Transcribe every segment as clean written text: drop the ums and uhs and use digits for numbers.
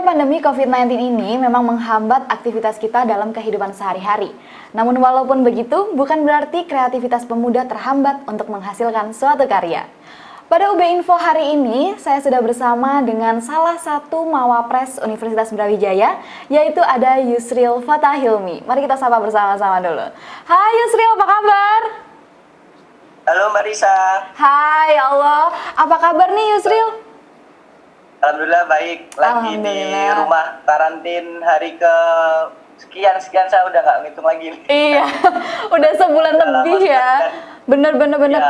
pandemi COVID-19 ini memang menghambat aktivitas kita dalam kehidupan sehari-hari. Namun walaupun begitu, bukan berarti kreativitas pemuda terhambat untuk menghasilkan suatu karya. Pada UB Info hari ini, saya sudah bersama dengan salah satu mawapres Universitas Brawijaya, yaitu ada Yusril Fathahilmi. Mari kita sapa bersama-sama dulu. Hai Yusril, apa kabar? Halo Mbak Risa. Hai, ya Allah. Apa kabar nih Yusril? Alhamdulillah baik. Lagi di rumah karantin hari ke sekian saya udah nggak ngitung lagi nih. Iya, udah sebulan lebih ya. Bener. Ya.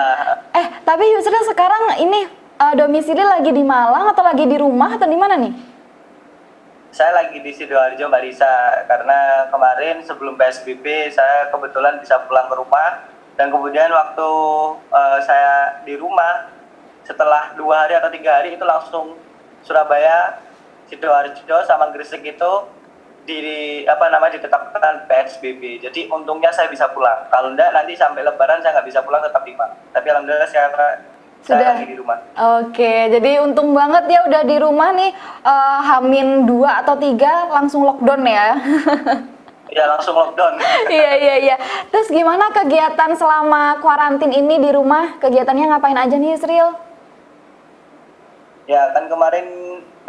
Tapi Yusril sekarang ini domisili lagi di Malang atau lagi di rumah atau di mana nih? Saya lagi di Sidoarjo Mbak Risa, karena kemarin sebelum PSBB saya kebetulan bisa pulang ke rumah, dan kemudian waktu saya di rumah setelah 2 hari atau 3 hari itu langsung Surabaya, Sidoarjo sama Gresik itu ditetapkan PSBB. Jadi untungnya saya bisa pulang. Kalau enggak nanti sampai Lebaran saya nggak bisa pulang, tetap di Malang. Tapi alhamdulillah saya lagi di rumah. Oke, jadi untung banget ya udah di rumah nih, H-2 atau 3 langsung lockdown ya. Iya, langsung lockdown. Iya. Terus gimana kegiatan selama kuarantin ini di rumah? Kegiatannya ngapain aja nih Yusril? Ya kan kemarin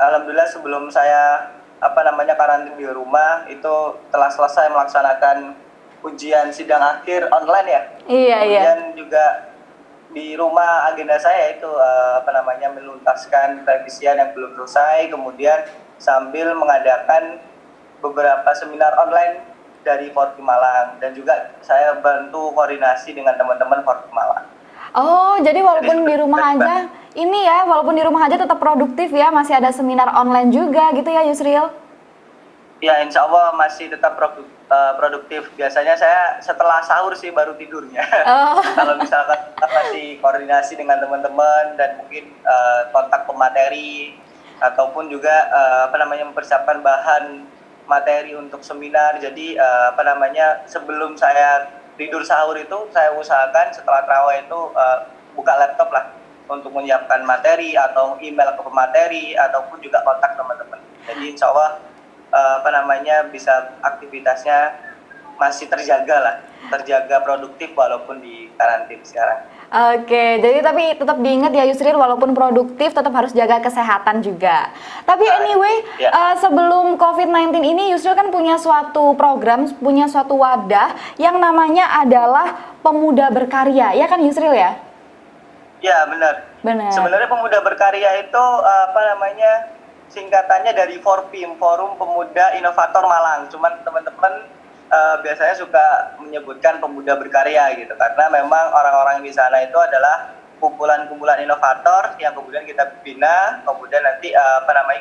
alhamdulillah sebelum saya karantin di rumah itu telah selesai melaksanakan ujian sidang akhir online ya. Iya. Kemudian juga di rumah agenda saya itu menuntaskan revisian yang belum selesai, kemudian sambil mengadakan beberapa seminar online dari Forky Malang, dan juga saya bantu koordinasi dengan teman-teman Forky Malang. Oh, jadi walaupun di rumah aja, walaupun di rumah aja tetap produktif ya, masih ada seminar online juga gitu ya Yusril? Ya, insya Allah masih tetap produktif. Biasanya saya setelah sahur sih baru tidurnya. Kalau misalkan masih koordinasi dengan teman-teman dan mungkin kontak pemateri, ataupun juga mempersiapkan bahan materi untuk seminar. Jadi sebelum saya tidur sahur itu saya usahakan setelah tarawih itu buka laptop lah untuk menyiapkan materi atau email ke pemateri ataupun juga kontak teman-teman. Jadi insya Allah bisa aktivitasnya masih terjaga produktif walaupun di karantin sekarang. Oke, jadi tapi tetap diingat ya Yusril, walaupun produktif tetap harus jaga kesehatan juga. Tapi anyway, sebelum COVID-19 ini Yusril kan punya suatu program, punya suatu wadah yang namanya adalah Pemuda Berkarya, ya kan Yusril ya? Ya, benar. Sebenarnya Pemuda Berkarya itu singkatannya dari FORPIM, Forum Pemuda Inovator Malang. Cuman teman-teman biasanya suka menyebutkan pemuda berkarya gitu, karena memang orang-orang di sana itu adalah kumpulan-kumpulan inovator yang kemudian kita bina, kemudian nanti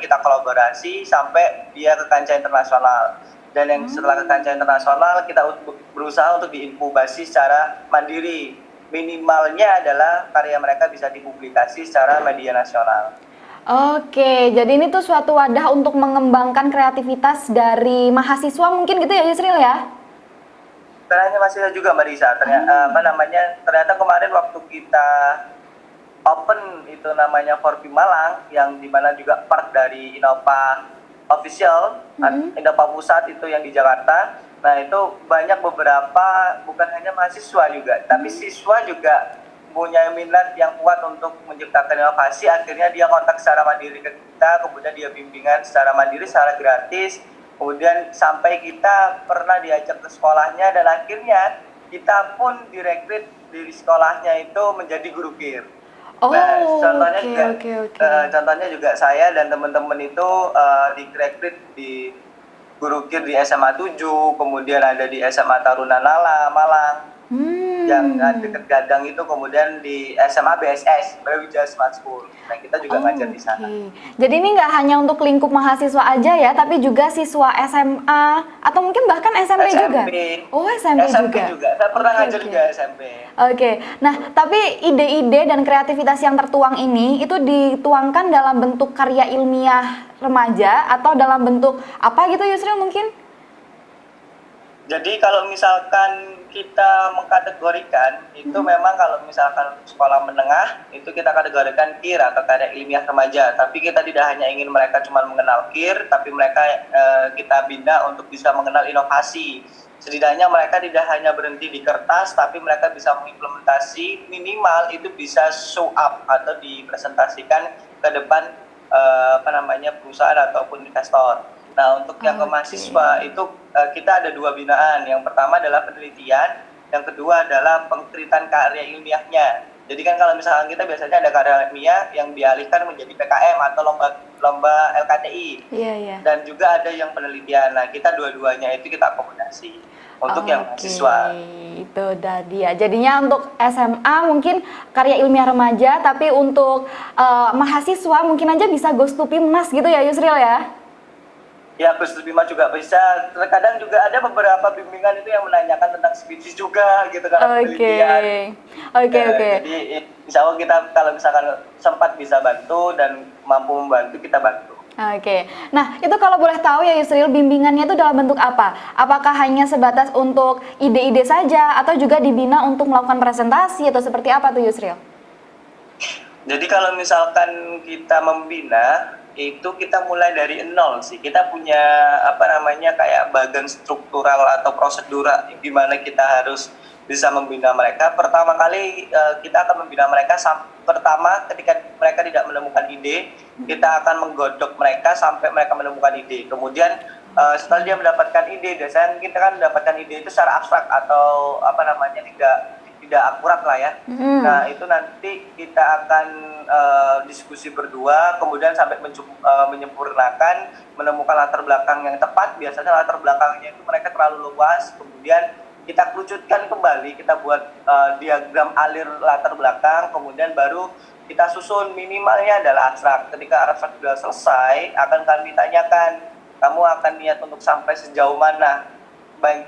kita kolaborasi sampai dia ke kancah internasional. Dan yang setelah ke kancah internasional kita berusaha untuk diinkubasi secara mandiri. Minimalnya adalah karya mereka bisa dipublikasi secara media nasional. Oke, jadi ini tuh suatu wadah untuk mengembangkan kreativitas dari mahasiswa mungkin gitu ya Yusril ya? Ternyata mahasiswa juga Mbak Risa. Ternyata kemarin waktu kita open itu namanya Forky Malang, yang dimana juga part dari Innova Official, Innova Pusat itu yang di Jakarta. Nah itu banyak beberapa, bukan hanya mahasiswa juga, tapi siswa juga punya minat yang kuat untuk menciptakan inovasi. Akhirnya dia kontak secara mandiri ke kita, kemudian dia bimbingan secara mandiri, secara gratis, kemudian sampai kita pernah diajak ke sekolahnya, dan akhirnya kita pun direkrut dari sekolahnya itu menjadi guru KIR. Contohnya juga saya dan teman-teman itu direkrut di guru KIR di SMA 7, kemudian ada di SMA Taruna Nala Malang, yang dekat Gadang itu, kemudian di SMA BSS, Brawijaya Smart School. Nah, kita juga ngajar di sana. Jadi ini nggak hanya untuk lingkup mahasiswa aja ya, tapi juga siswa SMA atau mungkin bahkan SMP juga. Oh, SMP juga. Saya pernah ngajar juga SMP. Oke. Nah, tapi ide-ide dan kreativitas yang tertuang ini itu dituangkan dalam bentuk karya ilmiah remaja atau dalam bentuk apa gitu Yusril mungkin? Jadi kalau misalkan kita mengkategorikan itu memang kalau misalkan sekolah menengah itu kita kategorikan KIR atau karya ilmiah remaja. Tapi kita tidak hanya ingin mereka cuma mengenal KIR, tapi mereka kita bina untuk bisa mengenal inovasi. Setidaknya mereka tidak hanya berhenti di kertas, tapi mereka bisa mengimplementasi, minimal itu bisa show up atau dipresentasikan ke depan perusahaan ataupun investor. Nah, untuk yang ke mahasiswa itu kita ada 2 binaan. Yang pertama adalah penelitian, yang kedua adalah pengkritan karya ilmiahnya. Jadi kan kalau misalkan kita biasanya ada karya ilmiah yang dialihkan menjadi PKM atau lomba LKTI. Iya, iya. Dan juga ada yang penelitian. Nah, kita dua-duanya itu kita akomodasi untuk yang mahasiswa. Itu udah dia. Jadinya untuk SMA mungkin karya ilmiah remaja, tapi untuk mahasiswa mungkin aja bisa Goes to Pimnas gitu ya Yusril ya? Ya, Gus Bima juga bisa. Terkadang juga ada beberapa bimbingan itu yang menanyakan tentang speech juga gitu kan. Oke. Jadi insya Allah kita kalau misalkan sempat bisa bantu dan mampu membantu, kita bantu. Oke. Nah, itu kalau boleh tahu ya Yusril, bimbingannya itu dalam bentuk apa? Apakah hanya sebatas untuk ide-ide saja atau juga dibina untuk melakukan presentasi atau seperti apa tuh Yusril? Jadi kalau misalkan kita membina itu kita mulai dari nol sih. Kita punya kayak bagan struktural atau prosedur gimana kita harus bisa membina mereka. Pertama kali kita akan membina mereka pertama ketika mereka tidak menemukan ide, kita akan menggodok mereka sampai mereka menemukan ide. Kemudian setelah dia mendapatkan ide, biasanya kita kan mendapatkan ide itu secara abstrak atau tidak akurat lah ya. Nah, itu nanti kita akan diskusi berdua, kemudian sampai menyempurnakan, menemukan latar belakang yang tepat. Biasanya latar belakangnya itu mereka terlalu luas, kemudian kita kerucutkan kembali, kita buat diagram alir latar belakang, kemudian baru kita susun minimalnya adalah abstrak. Ketika abstrak sudah selesai, akan kami tanyakan, kamu akan niat untuk sampai sejauh mana?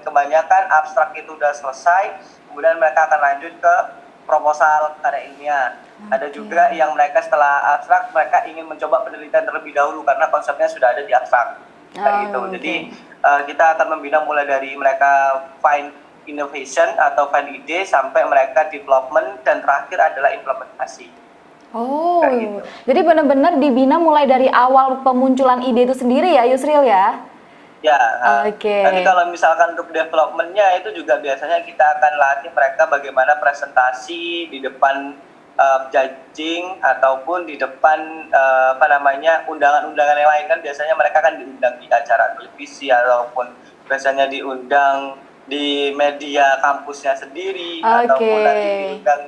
Kebanyakan abstrak itu sudah selesai, kemudian mereka akan lanjut ke proposal karya ilmiah. Ada juga yang mereka setelah abstrak, mereka ingin mencoba penelitian terlebih dahulu karena konsepnya sudah ada di abstrak. Gitu. Jadi kita akan membina mulai dari mereka find innovation atau find ide sampai mereka development dan terakhir adalah implementasi. Gitu. Jadi benar-benar dibina mulai dari awal pemunculan ide itu sendiri ya Yusril ya? Ya, tapi kalau misalkan untuk developmentnya itu juga biasanya kita akan latih mereka bagaimana presentasi di depan judging ataupun di depan undangan-undangan yang lain. Kan biasanya mereka kan diundang di acara televisi ataupun biasanya diundang di media kampusnya sendiri ataupun nanti diundang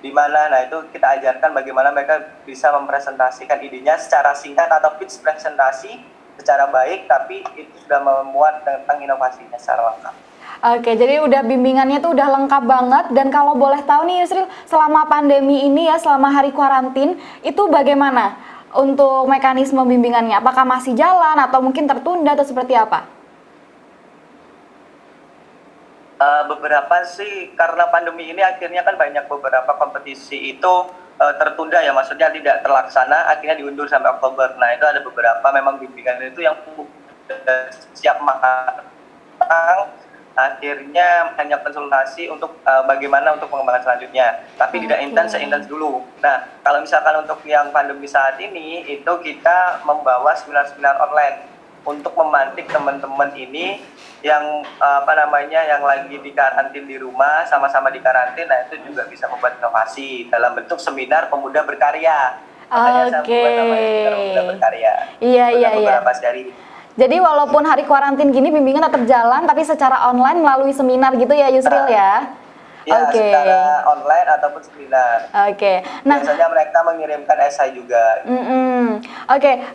di mana. Nah, itu kita ajarkan bagaimana mereka bisa mempresentasikan idenya secara singkat atau pitch presentasi secara baik, tapi itu sudah memuat tentang inovasinya secara lengkap. Oke, jadi udah bimbingannya tuh udah lengkap banget. Dan kalau boleh tahu nih Yusril, selama pandemi ini ya, selama hari kuarantin, itu bagaimana untuk mekanisme bimbingannya? Apakah masih jalan atau mungkin tertunda atau seperti apa? Beberapa sih, karena pandemi ini akhirnya kan banyak beberapa kompetisi itu tertunda ya, maksudnya tidak terlaksana, akhirnya diundur sampai Oktober. Nah, itu ada beberapa memang bimbingan itu yang siap matang, akhirnya hanya konsultasi untuk bagaimana untuk pengembangan selanjutnya, tapi tidak seintens dulu. Nah, kalau misalkan untuk yang pandemi saat ini, itu kita membawa seminar-seminar online untuk memantik teman-teman ini yang yang lagi di karantin di rumah, sama-sama di karantin. Nah, itu juga bisa membuat inovasi dalam bentuk seminar pemuda berkarya. Makanya saya membuat namanya seminar pemuda berkarya. Iya. Beberapa seri. Jadi walaupun hari kuarantin gini bimbingan tetap jalan, tapi secara online melalui seminar gitu ya Yusril ya? Ya, secara online ataupun seminar. Nah, biasanya mereka mengirimkan esai juga.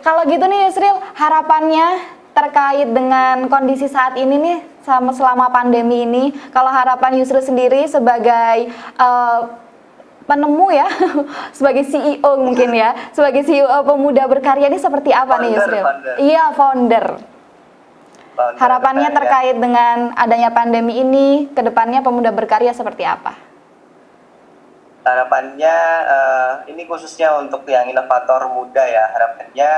Kalau gitu nih Yusril, harapannya terkait dengan kondisi saat ini nih selama pandemi ini, kalau harapan Yusril sendiri sebagai penemu ya, sebagai CEO mungkin ya, sebagai CEO pemuda berkarya ini seperti apa nih Yusril? Iya, founder. Harapannya terkait dengan adanya pandemi ini, kedepannya pemuda berkarya seperti apa? Harapannya ini khususnya untuk yang inovator muda ya, harapannya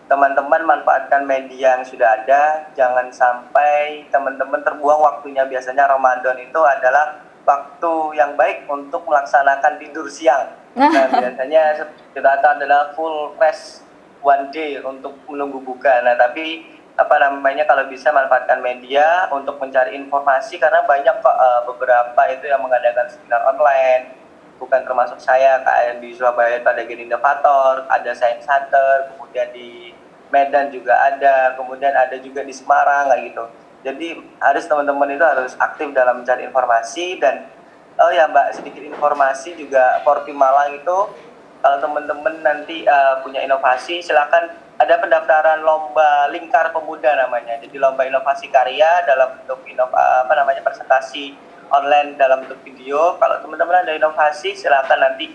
teman-teman manfaatkan media yang sudah ada, jangan sampai teman-teman terbuang waktunya. Biasanya Ramadan itu adalah waktu yang baik untuk melaksanakan tidur siang. Nah, biasanya kita adalah full rest one day untuk menunggu buka. Nah, tapi kalau bisa manfaatkan media untuk mencari informasi, karena banyak kok beberapa itu yang mengadakan seminar online. Bukan termasuk saya, kayak di Surabaya itu ada Gen Inovator, ada Science Hunter, kemudian di Medan juga ada, kemudian ada juga di Semarang kayak gitu. Jadi teman-teman itu harus aktif dalam mencari informasi. Dan oh ya Mbak, sedikit informasi juga, Forpi Malang itu kalau teman-teman nanti punya inovasi, silakan, ada pendaftaran lomba Lingkar Pemuda namanya. Jadi lomba inovasi karya dalam bentuk presentasi online dalam bentuk video. Kalau teman-teman ada inovasi, silakan nanti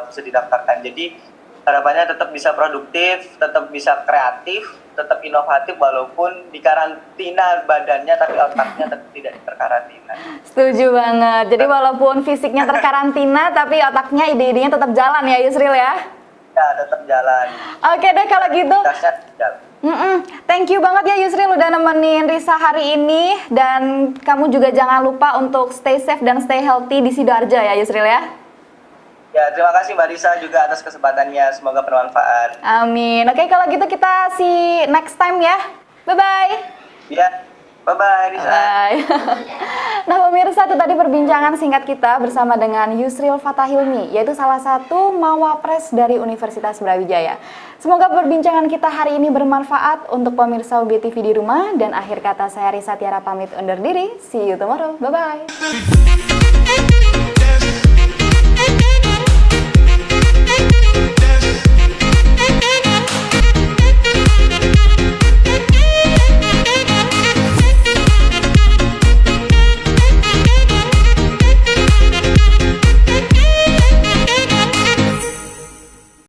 bisa didaftarkan. Jadi harapannya tetap bisa produktif, tetap bisa kreatif, tetap inovatif walaupun di karantina badannya, tapi otaknya tetap tidak terkarantina. Setuju banget. Jadi walaupun fisiknya terkarantina, tapi otaknya, ide-idenya tetap jalan ya Yusril ya? Ya, tetap jalan. Oke deh kalau gitu. Thank you banget ya Yusril udah nemenin Risa hari ini. Dan kamu juga jangan lupa untuk stay safe dan stay healthy di Sidoarjo ya Yusril ya. Ya, terima kasih Mbak Risa juga atas kesempatannya. Semoga bermanfaat. Amin. Oke, kalau gitu kita see next time ya. Bye-bye. Ya, bye-bye Risa. Bye. Nah pemirsa, itu tadi perbincangan singkat kita bersama dengan Yusril Fatahilmi, yaitu salah satu mawapres dari Universitas Brawijaya. Semoga perbincangan kita hari ini bermanfaat untuk pemirsa UB TV di rumah. Dan akhir kata saya Risa Tiara pamit undur diri. See you tomorrow. Bye-bye.